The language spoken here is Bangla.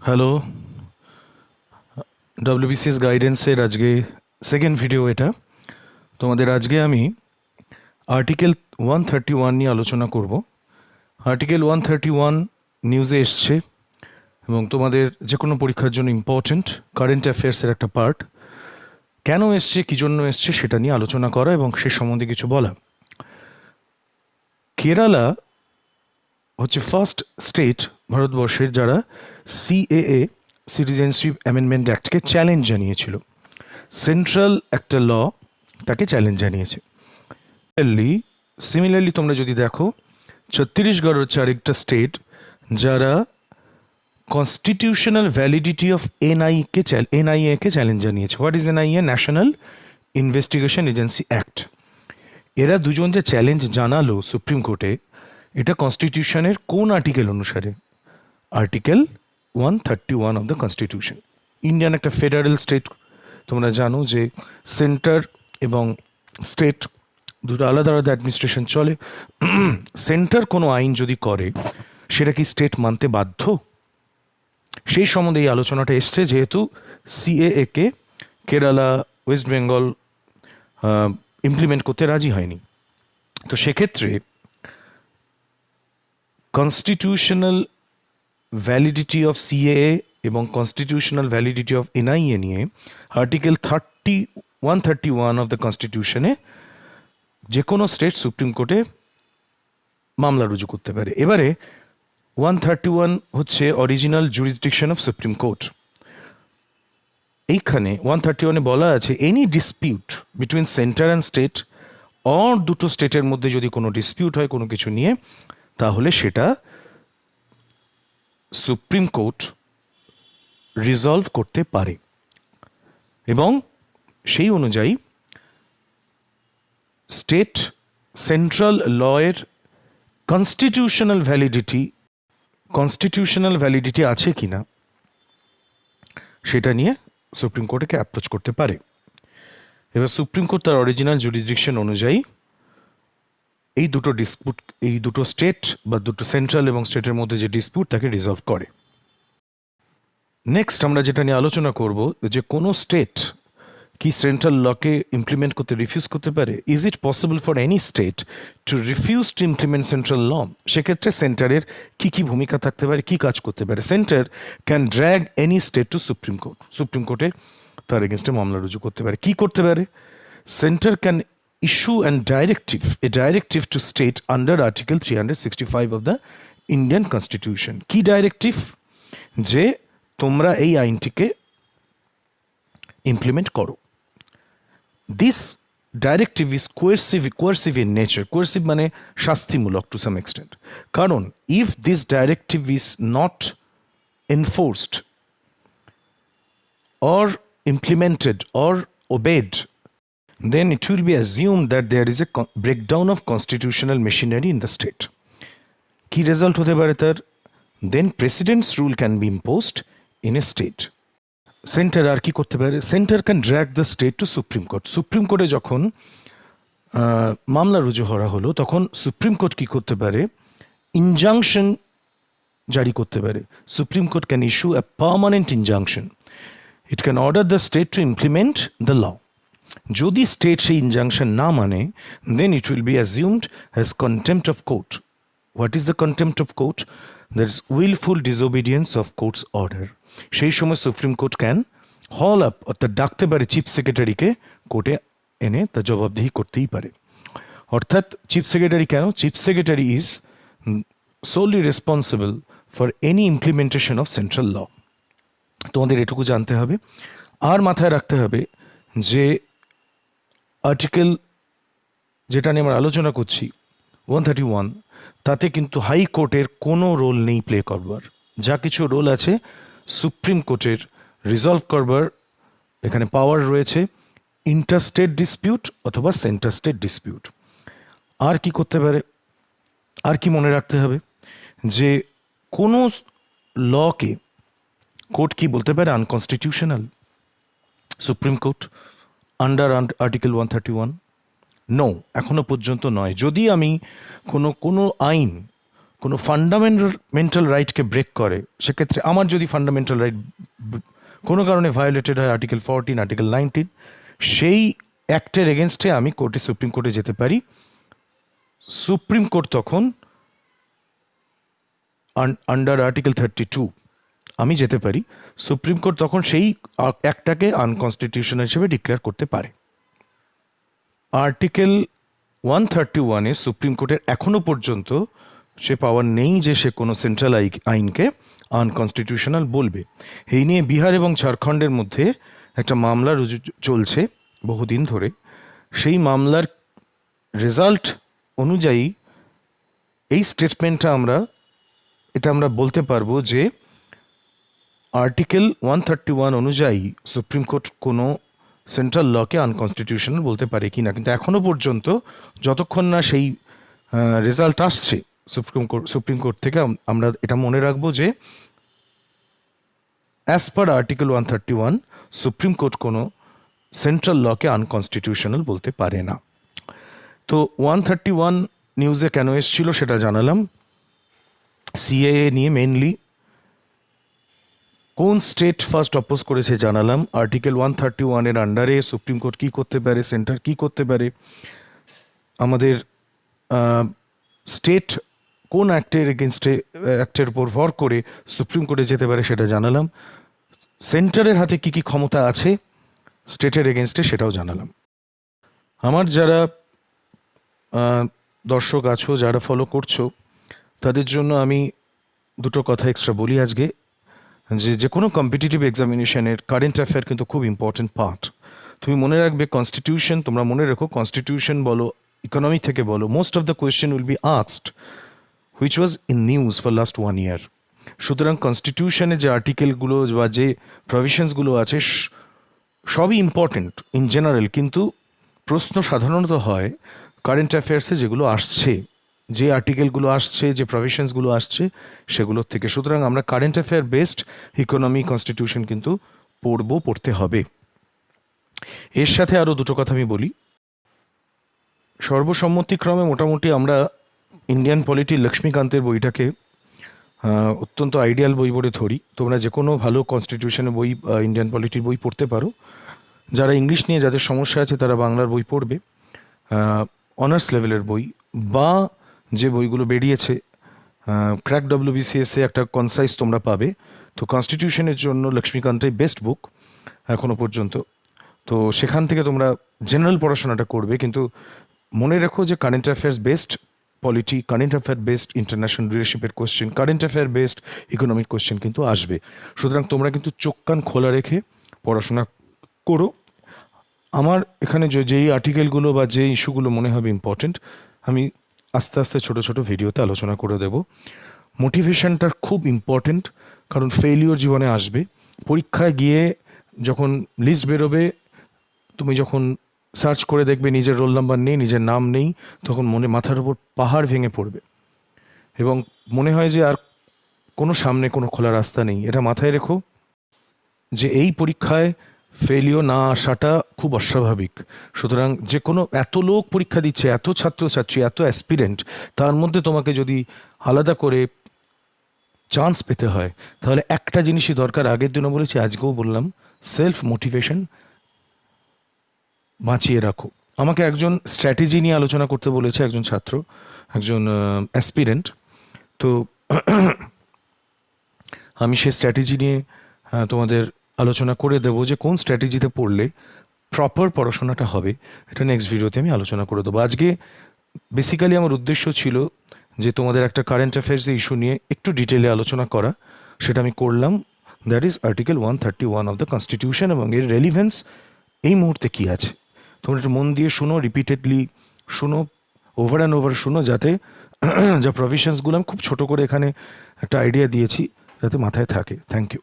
হ্যালো, ডব্লিউবিসিএস গাইডেন্সের আজকে সেকেন্ড ভিডিও এটা। তোমাদের আজকে আমি আর্টিকেল 131 নিয়ে আলোচনা করব। আর্টিকেল 131 নিউজে এসছে এবং তোমাদের যে কোনো পরীক্ষার জন্য ইম্পর্ট্যান্ট কারেন্ট অ্যাফেয়ার্সের একটা পার্ট। কেন এসছে, কী জন্য এসছে সেটা নিয়ে আলোচনা করা এবং সে সম্বন্ধে কিছু বলা। কেরালা হচ্ছে ফার্স্ট স্টেট ভারতবর্ষের যারা সিএএ সিটিজেনশিপ অ্যামেন্ডমেন্ট অ্যাক্টকে চ্যালেঞ্জ জানিয়েছিল। সেন্ট্রাল একটা ল তাকে চ্যালেঞ্জ জানিয়েছে। সিমিলারলি তোমরা যদি দেখো, ছত্তিশগড় হচ্ছে আরেকটা স্টেট যারা কনস্টিটিউশনাল ভ্যালিডিটি অফ এনআইএকে চ্যালেঞ্জ জানিয়েছে। What is NIA? National investigation agency act. এরা দুজন যে চ্যালেঞ্জ জানালো সুপ্রিম কোর্টে, এটা কনস্টিটিউশনের কোন আর্টিকেল অনুসারে? Article 131 of the constitution. Indian একটা ফেডারেল স্টেট, তোমরা জানো যে সেন্টার এবং স্টেট দুটো আলাদা আলাদা অ্যাডমিনিস্ট্রেশন চলে। সেন্টার কোনো আইন যদি করে সেটা কি স্টেট মানতে বাধ্য? সেই সম্বন্ধে এই আলোচনাটা এসছে, যেহেতু সিএএকে কেরালা, ওয়েস্ট বেঙ্গল ইমপ্লিমেন্ট করতে রাজি হয়নি। তো সেক্ষেত্রে কনস্টিটিউশনাল ভ্যালিডিটি অফ সিএএ এবং কনস্টিটিউশনাল ভ্যালিডিটি অফ এনআইএ নিয়ে আর্টিকেল 131 অফ দ্য কনস্টিটিউশনে যে কোনো স্টেট সুপ্রিম কোর্টে মামলা রুজু করতে পারে। এবারে 131 হচ্ছে original jurisdiction of supreme court. এইখানে 131-এ বলা আছে, any dispute between centre and state, or দুটো স্টেটের মধ্যে যদি কোনো ডিসপিউট হয় কোনো কিছু নিয়ে, তাহলে সেটা সুপ্রিম কোর্ট রিজলভ করতে পারে। এবং সেই অনুযায়ী স্টেট সেন্ট্রাল লয়ের কনস্টিটিউশনাল ভ্যালিডিটি আছে কিনা সেটা নিয়ে সুপ্রিম কোর্টকে অ্যাপ্রোচ করতে পারে। এবার সুপ্রিম কোর্ট তার অরিজিনাল জুরিসডিকশন অনুযায়ী এই দুটো স্টেট বা দুটো সেন্ট্রাল এবং স্টেটের মধ্যে যে ডিসপিউট তাকে রিজলভ করে। নেক্সট আমরা যেটা নিয়ে আলোচনা করব, যে কোনো স্টেট কি সেন্ট্রাল লকে ইমপ্লিমেন্ট করতে রিফিউজ করতে পারে? Is it possible for any state to refuse to implement central law? সেক্ষেত্রে সেন্টারের কি কি ভূমিকা থাকতে পারে, কি কাজ করতে পারে? Centre can drag any state to supreme court. Supreme কোর্টে তার এগেনস্টে মামলা রুজু করতে পারে। কি করতে পারে? Centre can issue and directive two state under article 365 of the Indian constitution. কি ডাইরেক্টিভ? যে তোমরা এই আইনটিকে ইমপ্লিমেন্ট করো। This directive is coercive in nature. Coercive মানে শাস্তিমূলক to some extent. কারণ if this directive is not enforced or implemented or obeyed, then it will be assumed that there is a breakdown of constitutional machinery in the state. কি রেজাল্ট হতে পারে তার? Then president's rule can be imposed in a state. Centre আর কি করতে পারে? Centre can drag the state to supreme court. Supreme কোর্টে যখন মামলা রুজু করা হলো, তখন সুপ্রিম কোর্ট কি করতে পারে? ইনজাংশন জারি করতে পারে। Supreme court can issue a permanent injunction. It can order the state to implement the law. যদি স্টেট সেই ইনজাংশন না মানে, then it will be assumed as contempt of court. What is the contempt of court? That is wilful disobedience of court's order. সেই সময় supreme court can haul up, অর্থাৎ ডাকতে পারে চিফ সেক্রেটারিকে, কোর্টে এনে তা জবাবদিহি করতেই পারে। অর্থাৎ চিফ সেক্রেটারি কেন? Chief secretary is solely responsible for any implementation of central law. তোমাদের এটুকু জানতে হবে। আর মাথায় রাখতে হবে যে আর্টিকেল যেটা নিয়ে আমরা আলোচনা করছি 131, তাতে কিন্তু হাইকোর্টের কোনো রোল নেই প্লে করবার। যা কিছু রোল আছে সুপ্রিম কোর্টের রিজলভ করবার এখানে পাওয়ার রয়েছে, ইন্টারস্টেট ডিসপিউট অথবা সেন্টার স্টেট ডিসপিউট। আর কি করতে পারে? আর কি মনে রাখতে হবে? যে কোনো লকে কোর্ট কি বলতে পারে? Unconstitutional. Supreme court under article 131 no, এখনো পর্যন্ত নয়। যদি আমি কোনো আইন কোনো ফান্ডামেন্টাল রাইটকে ব্রেক করে, সেক্ষেত্রে আমার যদি ফান্ডামেন্টাল রাইট কোনো কারণে ভায়োলেটেড হয়, আর্টিকেল 14, আর্টিকেল 19, সেই অ্যাক্টের এগেনস্টে আমি সুপ্রিম কোর্টে যেতে পারি। সুপ্রিম কোর্ট তখন আন্ডার আর্টিকেল 32 আমি যেতে পারি, সুপ্রিম কোর্ট তখন সেই অ্যাক্টটাকে আনকনস্টিটিউশনাল হিসেবে ডিক্লেয়ার করতে পারে। আর্টিকেল 131-এ সুপ্রিম কোর্টের এখনো পর্যন্ত সে পাওয়ার নেই যে সে কোনো সেন্ট্রাল আইনকে আনকনস্টিটিউশনাল বলবে। এই নিয়ে বিহার এবং ঝাড়খণ্ডের মধ্যে একটা মামলা চলছে বহুদিন ধরে। সেই মামলার রেজাল্ট অনুযায়ী এই স্টেটমেন্টটা আমরা বলতে পারবো যে আর্টিকেল 131 অনুযায়ী সুপ্রিম কোর্ট কোনো সেন্ট্রাল লকে আনকনস্টিটিউশনাল বলতে পারে কি না, কিন্তু এখনো পর্যন্ত যতক্ষণ না সেই রেজাল্ট আসছে সুপ্রিম কোর্ট থেকে, আমরা এটা মনে রাখবো যে as per article 131 supreme court কোনো সেন্ট্রাল লকে আনকনস্টিটিউশনাল বলতে পারে না। তো 131 নিউজে কেন এসেছিল সেটা জানালাম। সিএএ নিয়ে মেনলি কোন স্টেট ফার্স্ট অপোজ করেছে জানালাম। আর্টিকেল 131-এর আন্ডারে সুপ্রিম কোর্ট কী করতে পারে, সেন্টার কী করতে পারে, আমাদের স্টেট কোন অ্যাক্টের উপর ভর করে সুপ্রিম কোর্টে যেতে পারে সেটা জানালাম। সেন্টারের হাতে কী কী ক্ষমতা আছে স্টেটের এগেনস্টে সেটাও জানালাম। আমার যারা দর্শক আছো, যারা ফলো করছো, তাদের জন্য আমি দুটো কথা এক্সট্রা বলি আজকে, যে কোনো কম্পিটিটিভ এক্সামিনেশনের কারেন্ট অ্যাফেয়ার কিন্তু খুব ইম্পর্টেন্ট পার্ট। তুমি মনে রাখবে তোমরা মনে রেখো কনস্টিটিউশন বলো, ইকোনমি থেকে বলো, most of the question will be asked which was in news for last 1 year। সুতরাং কনস্টিটিউশনে যে আর্টিকেলগুলো বা যে প্রভিশনসগুলো আছে সবই ইম্পর্টেন্ট ইন জেনারেল, কিন্তু প্রশ্ন সাধারণত হয় কারেন্ট অ্যাফেয়ার্সে যেগুলো আসছে, যে আর্টিকেলগুলো আসছে, যে প্রভিশনসগুলো আসছে সেগুলোর থেকে। সুতরাং আমরা current affair based economy constitution কিন্তু পড়তে হবে। এর সাথে আরও দুটো কথা আমি বলি। সর্বসম্মতিক্রমে মোটামুটি আমরা ইন্ডিয়ান পলিটির লক্ষ্মীকান্তের বইটাকে অত্যন্ত আইডিয়াল বই বলে ধরি। তোমরা যে কোনো ভালো কনস্টিটিউশনের বই, ইন্ডিয়ান পলিটির বই পড়তে পারো। যারা ইংলিশ নিয়ে যাদের সমস্যা আছে তারা বাংলার বই পড়বে, অনার্স লেভেলের বই, বা যে বইগুলো বেরিয়েছে ক্র্যাক WBCS-এ একটা কনসাইজ তোমরা পাবে। তো কনস্টিটিউশনের জন্য লক্ষ্মীকান্তই বেস্ট বুক এখনো পর্যন্ত। তো সেখান থেকে তোমরা জেনারেল পড়াশোনাটা করবে, কিন্তু মনে রেখো যে current affairs based polity, current affair based international রিলেশনশিপের question, current affair based economic question কিন্তু আসবে। সুতরাং তোমরা কিন্তু চোখ কান খোলা রেখে পড়াশোনা করো। আমার এখানে যেই আর্টিকেলগুলো বা যে ইস্যুগুলো মনে হবে ইম্পর্টেন্ট, আমি আস্তে আস্তে ছোটো ছোটো ভিডিওতে আলোচনা করে দেব। মোটিভেশনটা খুব ইম্পর্টেন্ট, কারণ ফেলিওর জীবনে আসবে। পরীক্ষায় গিয়ে যখন লিস্ট বেরোবে, তুমি যখন সার্চ করে দেখবে নিজের রোল নাম্বার নেই, নিজের নাম নেই, তখন মাথার উপর পাহাড় ভেঙে পড়বে এবং মনে হয় যে আর সামনে কোনো খোলা রাস্তা নেই। এটা মাথায় রেখো যে এই পরীক্ষায় ফেলিও না আসাটা খুব অস্বাভাবিক। সুতরাং যে কোনো এত লোক পরীক্ষা দিচ্ছে, এত ছাত্রছাত্রী, এত অ্যাসপিরেন্ট, তার মধ্যে তোমাকে যদি আলাদা করে চান্স পেতে হয় তাহলে একটা জিনিসই দরকার। আগের দিনও বলেছি, আজকেও বললাম, সেলফ মোটিভেশন বাঁচিয়ে রাখো। আমাকে একজন স্ট্র্যাটেজি নিয়ে আলোচনা করতে বলেছে, একজন ছাত্র, একজন অ্যাসপিরেন্ট। তো আমি সেই স্ট্র্যাটেজি নিয়ে তোমাদের আলোচনা করে দেবো যে কোন স্ট্র্যাটেজিতে পড়লে প্রপার পড়াশোনাটা হবে। এটা নেক্সট ভিডিওতে আমি আলোচনা করে দেবো। আজকে বেসিক্যালি আমার উদ্দেশ্য ছিল যে তোমাদের একটা কারেন্ট অ্যাফেয়ার্সের ইস্যু নিয়ে একটু ডিটেলে আলোচনা করা, সেটা আমি করলাম। That is article 131 of the constitution এবং এর রেলিভেন্স এই মুহূর্তে কী আছে। তোমরা একটু মন দিয়ে শুনো, রিপিটেডলি শুনো, ওভার অ্যান্ড ওভার শুনো, যাতে যা প্রভিশনসগুলো আমি খুব ছোটো করে এখানে একটা আইডিয়া দিয়েছি যাতে মাথায় থাকে। Thank you.